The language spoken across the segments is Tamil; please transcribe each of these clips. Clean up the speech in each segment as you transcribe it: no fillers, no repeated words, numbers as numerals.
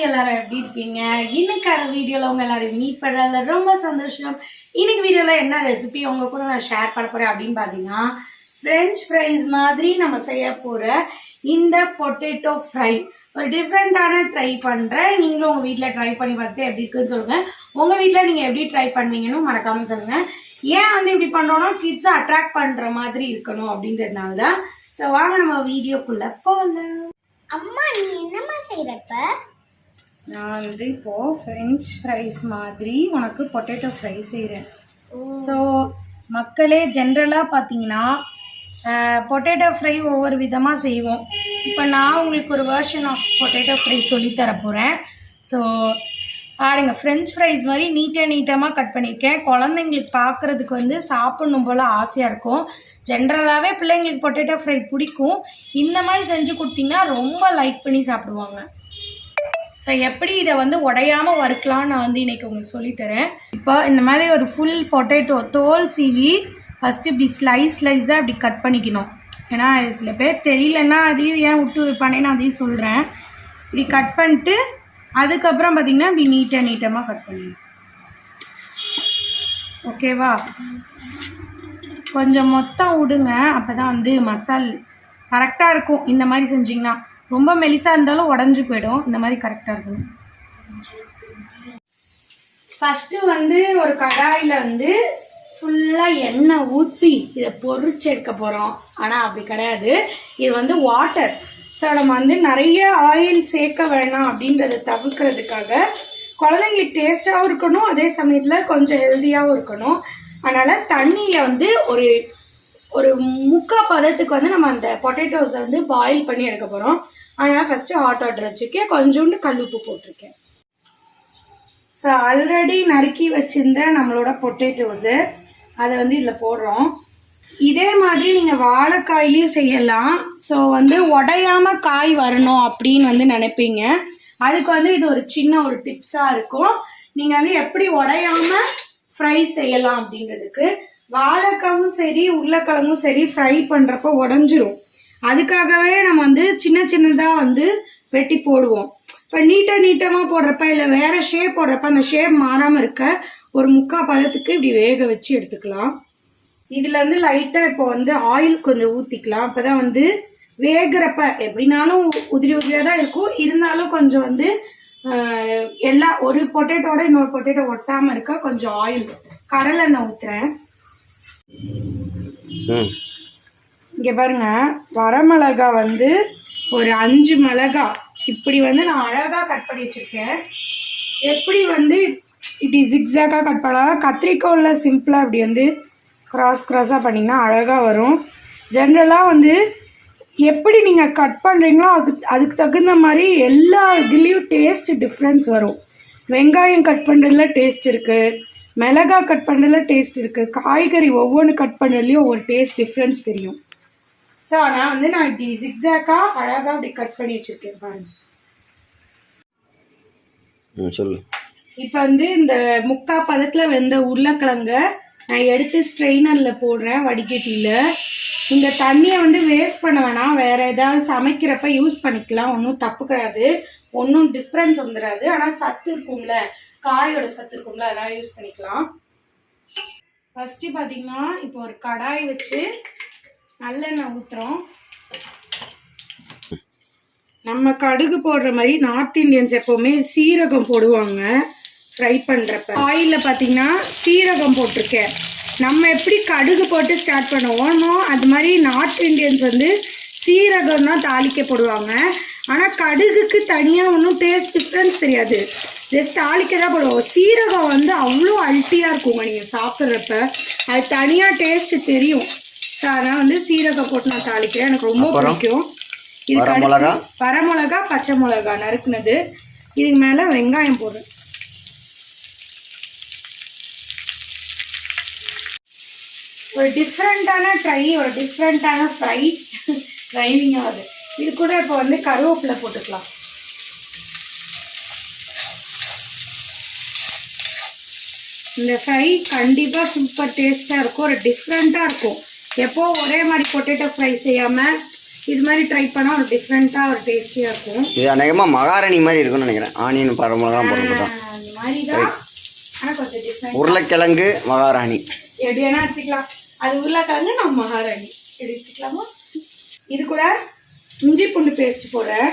எல்லாரும் எப்படி இருக்கீங்க? இன்னைக்கான வீடியோல உங்க எல்லாரையும் மீட் பண்ணல ரொம்ப சந்தோஷம். இன்னைக்கு வீடியோல என்ன ரெசிபி உங்க கூட நான் ஷேர் பண்ண போறேன் அப்படின்னு பாத்தீங்கன்னா, பிரெஞ்ச் ஃப்ரைஸ் மாதிரி நம்ம செய்ய போற இந்த பொட்டேட்டோ ஃப்ரை ஒரு டிஃப்ரெண்டான ட்ரை பண்றேன். நீங்களும் உங்க வீட்டில் ட்ரை பண்ணி பார்த்து எப்படி இருக்குன்னு சொல்லுங்க. உங்க வீட்டில் நீங்க எப்படி ட்ரை பண்ணுவீங்கன்னு மறக்காம சொல்லுங்க. ஏன் வந்து இப்படி பண்றோம்னா கிட்ஸை அட்ராக்ட் பண்ற மாதிரி இருக்கணும் அப்படின்றதுனால தான். ஸோ வாங்க நம்ம வீடியோக்குள்ள போகலாம். அம்மா நீ என்னம்மா செய்யறப்ப? நான் வந்து இப்போது ஃப்ரெஞ்ச் ஃப்ரைஸ் மாதிரி உனக்கு பொட்டேட்டோ ஃப்ரை செய்கிறேன். ஸோ மக்களே ஜென்ரலாக பார்த்தீங்கன்னா பொட்டேட்டோ ஃப்ரை ஒவ்வொரு விதமாக செய்வோம். இப்போ நான் உங்களுக்கு ஒரு வெர்ஷன் ஆஃப் பொட்டேட்டோ ஃப்ரை சொல்லித்தர போகிறேன். ஸோ பாருங்கள், ஃப்ரெஞ்ச் ஃப்ரைஸ் மாதிரி நீட்டமாக கட் பண்ணியிருக்கேன். குழந்தைங்களுக்கு பார்க்குறதுக்கு வந்து சாப்பிட்ணும் போல் ஆசையாக இருக்கும். ஜென்ரலாகவே பிள்ளைங்களுக்கு பொட்டேட்டோ ஃப்ரை பிடிக்கும். இந்த மாதிரி செஞ்சு கொடுத்தீங்கன்னா ரொம்ப லைக் பண்ணி சாப்பிடுவாங்க. ஸோ எப்படி இதை வந்து உடையாமல் வறுக்கலான்னு நான் வந்து இன்றைக்கி உங்களுக்கு சொல்லித்தரேன். இப்போ இந்த மாதிரி ஒரு ஃபுல் பொட்டேட்டோ தோல் சீவி ஃபஸ்ட்டு இப்படி ஸ்லைஸாக இப்படி கட் பண்ணிக்கணும். ஏன்னா சில பேர் தெரியலன்னா அதையும் ஏன் விட்டு வைப்பானேன்னு அதையும் சொல்கிறேன். இப்படி கட் பண்ணிட்டு அதுக்கப்புறம் பார்த்திங்கன்னா இப்படி நீட்டமாக கட் பண்ணிடணும். ஓகேவா? கொஞ்சம் மொத்தம் விடுங்க, அப்போ தான் வந்து மசால் கரெக்டாக இருக்கும். இந்த மாதிரி செஞ்சிங்கன்னா ரொம்ப மெலிசாக இருந்தாலும் உடஞ்சி போயிடும். இந்த மாதிரி கரெக்டாக இருக்கணும். ஃபஸ்ட்டு வந்து ஒரு கடாயில் வந்து ஃபுல்லாக எண்ணெய் ஊற்றி இதை பொரிச்சு எடுக்க போகிறோம். ஆனால் அப்படி கிடையாது, இது வந்து வாட்டர். ஸோ நம்ம வந்து நிறைய ஆயில் சேர்க்க வேணாம் அப்படின்றத தவிர்க்கிறதுக்காக குழந்தைங்களுக்கு டேஸ்ட்டாகவும் இருக்கணும், அதே சமயத்தில் கொஞ்சம் ஹெல்த்தியாகவும் இருக்கணும். அதனால் தண்ணியில் வந்து ஒரு ஒரு முக்கால் பதத்துக்கு வந்து நம்ம அந்த பொட்டேட்டோஸை வந்து பாயில் பண்ணி எடுக்க போகிறோம். அதனால் ஃபஸ்ட்டு ஹாட் வாட்டர் வச்சுருக்கேன், கொஞ்சோண்டு கல்லுப்பு போட்டிருக்கேன். ஸோ ஆல்ரெடி நறுக்கி வச்சுருந்த நம்மளோட பொட்டேட்டோஸு அதை வந்து இதில் போடுறோம். இதே மாதிரி நீங்கள் வாழைக்காயிலையும் செய்யலாம். ஸோ வந்து உடையாமல் காய் வரணும் அப்படின்னு வந்து நினைப்பீங்க. அதுக்கு வந்து இது ஒரு சின்ன ஒரு டிப்ஸாக இருக்கும். நீங்கள் வந்து எப்படி உடையாமல் ஃப்ரை செய்யலாம் அப்படின்றதுக்கு. வாழைக்காவும் சரி உருளைக்கிழங்கும் சரி ஃப்ரை பண்ணுறப்போ உடஞ்சிரும். அதுக்காகவே நம்ம வந்து சின்னதாக வந்து வெட்டி போடுவோம். இப்போ நீட்டமாக போடுறப்ப இல்லை வேறு ஷேப் போடுறப்ப அந்த ஷேப் மாறாமல் இருக்க ஒரு முக்கால் பதத்துக்கு இப்படி வேக வச்சு எடுத்துக்கலாம். இதில் வந்து லைட்டாக இப்போ வந்து ஆயில் கொஞ்சம் ஊற்றிக்கலாம். அப்போ தான் வந்து வேகிறப்ப எப்படினாலும் உதிரியாக தான் இருக்கும். இருந்தாலும் கொஞ்சம் வந்து எல்லா ஒரு பொட்டேட்டோட இன்னொரு பொட்டேட்டோ ஒட்டாமல் இருக்க கொஞ்சம் ஆயில் கடலெண்ணெய் ஊற்றுறேன். இங்கே பாருங்க, வரமிளகா வந்து ஒரு 5 மிளகா இப்படி வந்து நான் அழகாக கட் பண்ணி வச்சுருக்கேன். எப்படி வந்து இப்படி ஜிக்ஸாக்காக கட் பண்ணலாம், கத்திரிக்கோலில் சிம்பிளாக இப்படி வந்து கிராஸாக பண்ணிங்கன்னா அழகாக வரும். ஜென்ரலாக வந்து எப்படி நீங்கள் கட் பண்ணுறீங்களோ அதுக்கு தகுந்த மாதிரி எல்லா இதுலேயும் டேஸ்ட் டிஃப்ரென்ஸ் வரும். வெங்காயம் கட் பண்ணுறதுல டேஸ்ட் இருக்குது, மிளகா கட் பண்ணுறதுல டேஸ்ட் இருக்குது, காய்கறி ஒவ்வொன்று கட் பண்ணுறதுலையும் ஒவ்வொரு டேஸ்ட் டிஃப்ரென்ஸ் தெரியும். ஸோ ஆனால் நான் இப்படி ஜிக்ஸாக்காக அழகாக அப்படி கட் பண்ணி வச்சுருக்கேன் பாருங்கள். சொல்லு. இப்போ வந்து இந்த முக்கால் பதத்தில் வெந்த உருளைக்கிழங்க நான் எடுத்து ஸ்ட்ரெயினரில் போடுறேன், வடிகட்டியில். இந்த தண்ணியை வந்து வேஸ்ட் பண்ண வேணாம், வேறு ஏதாவது சமைக்கிறப்ப யூஸ் பண்ணிக்கலாம், ஒன்றும் தப்பு கிடையாது, ஒன்றும் டிஃப்ரென்ஸ் வந்துடாது. ஆனால் சத்து இருக்கும்ல, காயோட சத்து இருக்கும்ல, அதனால் யூஸ் பண்ணிக்கலாம். ஃபஸ்ட்டு பார்த்திங்கன்னா இப்போ ஒரு கடாய் வச்சு நல்லெண்ணெய் ஊற்றுறோம். நம்ம கடுகு போடுற மாதிரி நார்த் இண்டியன்ஸ் எப்போவுமே சீரகம் போடுவாங்க ஃப்ரை பண்ணுறப்ப. ஆயிலில் பார்த்தீங்கன்னா சீரகம் போட்டிருக்கேன். நம்ம எப்படி கடுகு போட்டு ஸ்டார்ட் பண்ணுவோமோ அது மாதிரி நார்த் இண்டியன்ஸ் வந்து சீரகம் தான் தாளிக்க போடுவாங்க. ஆனால் கடுகுக்கு தனியாக ஒன்றும் டேஸ்ட் டிஃப்ரென்ஸ் தெரியாது, ஜஸ்ட் தாளிக்க தான் போடுவோம். சீரகம் வந்து அவ்வளோ அல்ட்டியாக இருக்குங்க நீங்கள் சாப்பிட்றப்ப, அது தனியாக டேஸ்ட்டு தெரியும். ஸோ அதனால் வந்து சீரகம் போட்டு நான் தாளிக்கிறேன், எனக்கு ரொம்ப பிடிக்கும். இதுக்கு அடுத்து வரமிளகா பச்சை மிளகா நறுக்குனது, இதுக்கு மேலே வெங்காயம் போடுறேன். ஒரு டிஃப்ரெண்ட்டான ட்ரை, ஒரு டிஃப்ரெண்ட்டான ஃப்ரை ட்ரைவிங் ஆகுது. இது கூட இப்போ வந்து கருவேப்பிலை போட்டுக்கலாம். இந்த ஃப்ரை கண்டிப்பாக சூப்பர் டேஸ்ட்டாக இருக்கும், ஒரு டிஃப்ரெண்ட்டாக இருக்கும். எப்போ ஒரே மாதிரி பொட்டேட்டோ ஃப்ரை செய்யாமல் இது மாதிரி ட்ரை பண்ணால் ஒரு டிஃப்ரெண்ட்டாக ஒரு டேஸ்டியாக இருக்கும். இது அநேகமாக மகாராணி மாதிரி இருக்கும்னு நினைக்கிறேன். ஆனியன் பரமலாம் போட்டுதான் அந்த மாதிரி தான். ஆனால் கொஞ்சம் டிஃப்ரெண்ட். உருளைக்கிழங்கு மகாராணி எப்படி வேணா வச்சுக்கலாம். அது உருளைக்கிழங்கு நம்ம மகாராணி எப்படி வச்சுக்கலாமா? இது கூட இஞ்சி பூண்டு பேஸ்ட் போடுறேன்.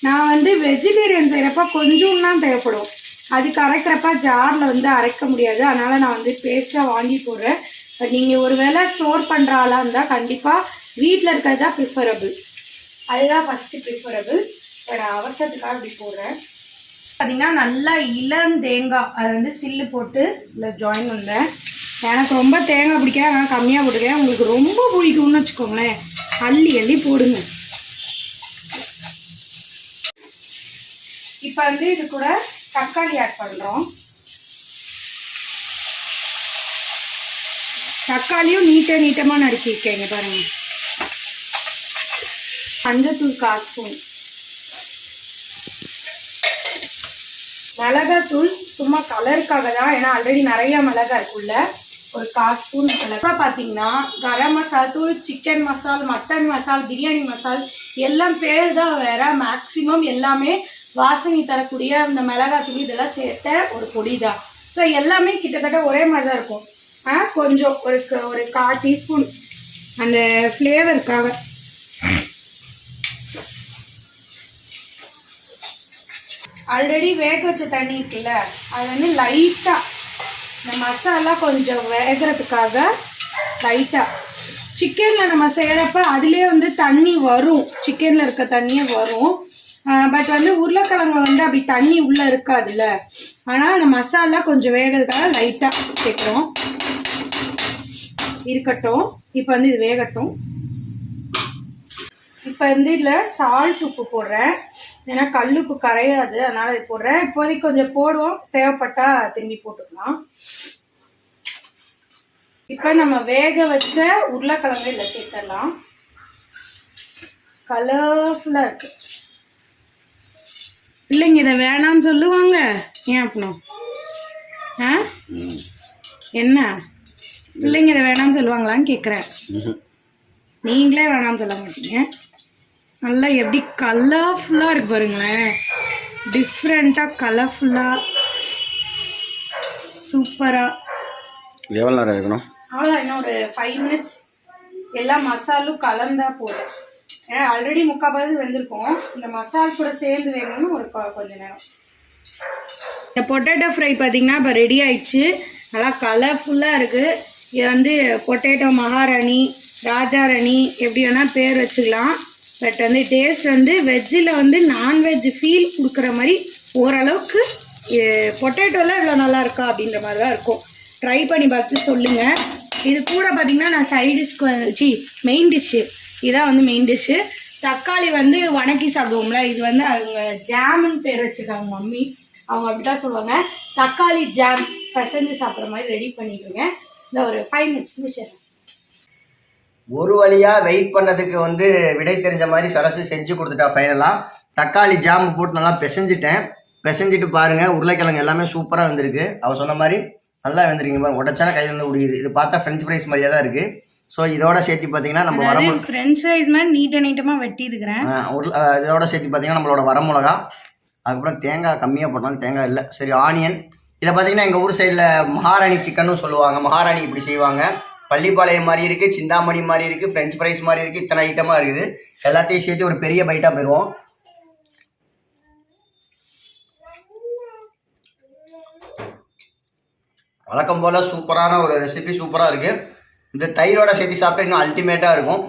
நான் வந்து வெஜிடேரியன் செய்கிறப்ப கொஞ்சம் தான் தேவைப்படும். அதுக்கு அரைக்கிறப்ப ஜாரில் வந்து அரைக்க முடியாது. அதனால் நான் வந்து பேஸ்ட்டாக வாங்கி போடுறேன். பட் நீங்கள் ஒரு வேளை ஸ்டோர் பண்ணுற ஆளாக இருந்தால் கண்டிப்பாக வீட்டில் இருக்கிறது தான் ப்ரிஃபரபிள். அதுதான் ஃபஸ்ட்டு ப்ரிஃபரபிள். இப்போ நான் அவசரத்துக்காக இப்படி போடுறேன். பார்த்திங்கன்னா நல்லா இளம் தேங்காய் அதை வந்து சில்லு போட்டு இல்லை ஜாயின் வந்தேன். எனக்கு ரொம்ப தேங்காய் பிடிக்காது, அதனால் கம்மியாக போட்டுக்கிறேன். உங்களுக்கு ரொம்ப பிடிக்கும்னு வச்சுக்கோங்களேன், அள்ளி அள்ளி போடுங்க. இப்போ வந்து இது கூட தக்காளி ஆட் பண்ணுறோம். தக்காளியும் நீட்டமாக நறுக்கிக்கங்க பாருங்க. மஞ்சத்தூள் 1/4 ஸ்பூன், மிளகாத்தூள் சும்மா கலருக்காக தான், ஏன்னா ஆல்ரெடி நிறைய மிளகா இருக்குல்ல. ஒரு 1/4 ஸ்பூன் மிளகா. பார்த்தீங்கன்னா கரம் மசாலா தூள், சிக்கன் மசால், மட்டன் மசால், பிரியாணி மசால் எல்லாம் பேர் தான் வேற. மேக்சிமம் எல்லாமே வாசனை தரக்கூடிய அந்த மிளகாத்தூள் இதெல்லாம் சேர்த்த ஒரு பொடி தான். ஸோ எல்லாமே கிட்டத்தட்ட ஒரே மாதிரி தான் இருக்கும். கொஞ்சம் ஒரு 1/4 டீஸ்பூன் அந்த ஃப்ளேவருக்காக. ஆல்ரெடி வேக வச்ச தண்ணி இருக்குல்ல, அது வந்து லைட்டாக இந்த மசாலா கொஞ்சம் வேகிறதுக்காக லைட்டாக. சிக்கனில் நம்ம செய்கிறப்ப அதுலேயே வந்து தண்ணி வரும், சிக்கனில் இருக்க தண்ணியே வரும். பட் வந்து உருளைக்கிழங்கு வந்து அப்படி தண்ணி உள்ளே இருக்காதுல்ல. ஆனால் அந்த மசாலா கொஞ்சம் வேகிறதுக்காக லைட்டாக சேர்க்குறோம். இருக்கட்டும், இப்போ வந்து இது வேகட்டும். இப்போ வந்து இதில் சால்ட் உப்பு போடுறேன், ஏன்னா கல்லுப்பு கரையாது, அதனால் இது போடுறேன். இப்போதைக்கு கொஞ்சம் போடுவோம், தேவைப்பட்டால் திரும்பி போட்டுக்கலாம். இப்போ நம்ம வேக வச்ச உருளைக்கிழங்கு இதில் சேர்த்துடலாம். கலர்ஃபுல்லாக இருக்கு. இல்லைங்க இதை வேணான்னு சொல்லுவாங்க, ஏன் அப்பணும்? என்ன பிள்ளைங்க இதை வேணான்னு சொல்லுவாங்களான்னு கேட்குறேன். நீங்களே வேணான்னு சொல்ல மாட்டீங்க. நல்லா எப்படி கலர்ஃபுல்லாக இருக்கு பாருங்களேன், டிஃப்ரெண்ட்டாக கலர்ஃபுல்லாக சூப்பராக. எவ்வளோ நேரம் இருக்கணும்? அவ்வளோ இன்னும் ஒரு 5 மினிட்ஸ் எல்லா மசாலும் கலந்தா போதும். ஏன்னா ஆல்ரெடி 3/4 வெந்திருக்கும். இந்த மசால் கூட சேர்ந்து வேணும்னு ஒரு கொஞ்ச நேரம். இந்த பொட்டேட்டோ ஃப்ரை பார்த்தீங்கன்னா இப்போ ரெடி ஆயிடுச்சு. நல்லா கலர்ஃபுல்லாக இருக்குது. இது வந்து பொட்டேட்டோ மகாராணி, ராஜாராணி எப்படி வேணால் பேர் வச்சுக்கலாம். பட் வந்து டேஸ்ட் வந்து வெஜ்ஜில் வந்து நான்வெஜ் ஃபீல் கொடுக்குற மாதிரி ஓரளவுக்கு பொட்டேட்டோலாம் இவ்வளோ நல்லா இருக்கா அப்படின்ற மாதிரி தான் இருக்கும். ட்ரை பண்ணி பார்த்து சொல்லுங்கள். இது கூட பார்த்திங்கன்னா நான் சைட் டிஷ்க்கு மெயின் டிஷ்ஷு இதான் வந்து மெயின் டிஷ்ஷு. தக்காளி வந்து வணக்கி சாப்பிடுவோம்ல, இது வந்து அவங்க ஜாமுன்னு பேர் வச்சுருக்காங்க மம்மி. அவங்க அப்படி தான் சொல்லுவாங்க. தக்காளி ஜாம் பசஞ்சு சாப்பிட்ற மாதிரி ரெடி பண்ணிக்கோங்க. இல்லை ஒரு 5 மினிட்ஸ் முடிச்சிடுறேன். ஒரு வழியாக வெயிட் பண்ணதுக்கு வந்து விடை தெரிஞ்ச மாதிரி சரசு செஞ்சு கொடுத்துட்டா. ஃபைனலாக தக்காளி ஜாம் போட்டு நல்லா பிசைஞ்சிட்டு பாருங்கள். உருளைக்கிழங்கு எல்லாமே சூப்பராக வந்திருக்கு. அவள் சொன்ன மாதிரி நல்லா வந்துருக்கீங்க பாருங்க. உடச்சான கையில் வந்து உடையுது. இது பார்த்தா ஃப்ரெஞ்ச் ஃப்ரைஸ் மாதிரியே தான் இருக்குது. ஸோ இதோட சேர்த்து பார்த்தீங்கன்னா நம்ம வரமிளகா ஃப்ரெஞ்ச் ஃப்ரைஸ் மாதிரி நீட்டமாக வெட்டி இருக்கிறேன். இதோட சேர்த்து பார்த்தீங்கன்னா நம்மளோட வரமிளகா, அதுக்கப்புறம் தேங்காய் கம்மியாக போட்டாலும் தேங்காய் இல்லை, சரி ஆனியன். இதை பார்த்தீங்கன்னா எங்கள் ஊர் சைடில் மகாராணி சிக்கன்னு சொல்லுவாங்க. மகாராணி இப்படி செய்வாங்க. பள்ளிப்பாளையம் மாதிரி இருக்குது, சிந்தாமணி மாதிரி இருக்குது, ஃப்ரெஞ்ச் ஃப்ரைஸ் மாதிரி இருக்குது. இத்தனை ஐட்டமாக இருக்குது. எல்லாத்தையும் சேர்த்து ஒரு பெரிய பைட்டாக போயிடுவோம். வழக்கம் போல் சூப்பரான ஒரு ரெசிபி, சூப்பராக இருக்குது. இந்த தயிரோட சேர்த்து சாப்பிட்டா இன்னும் அல்டிமேட்டாக இருக்கும்.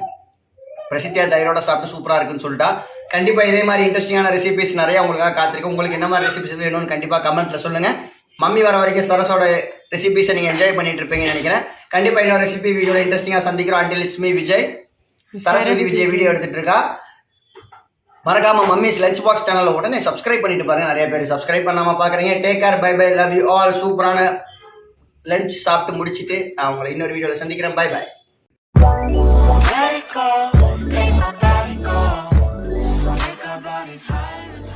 பிரசித்தியா தயிரோட சாப்பிட்டு சூப்பராக இருக்குன்னு சொல்லிட்டா. கண்டிப்பாக இதே மாதிரி இன்ட்ரெஸ்டிங்கான ரெசிபிஸ் நிறையா உங்களுக்காக காத்திருக்கு. உங்களுக்கு என்ன மாதிரி ரெசிபிஸ் வேணும்னு கண்டிப்பாக கமெண்ட்டில் சொல்லுங்கள். மம்மி வர வரைக்கும் சரஸோட ரெசிபிஸை நீங்கள் என்ஜாய் பண்ணிட்டு இருப்பீங்கன்னு நினைக்கிறேன். கண்டிப்பாக இன்னொரு ரெசிபி வீடியோவில் இன்ட்ரெஸ்டிங்காக சந்திக்கிறோம். அண்டில் it's me Vijay. Saraswathi Vijay video எடுத்துகிட்டு இருக்கா. மறக்காம மம்மிஸ் லஞ்ச் பாக்ஸ் சேனலில் உடனே சப்ஸ்கிரைப் பண்ணிட்டு பாருங்க. நிறைய பேர் சப்ஸ்கிரைப் பண்ணாமல் பார்க்குறீங்க. Take care, bye bye, love you all. சூப்பரான லஞ்ச் சாப்பிட்டு முடிச்சுட்டு நான் உங்களை இன்னொரு வீடியோவில் சந்திக்கிறேன். Bye by.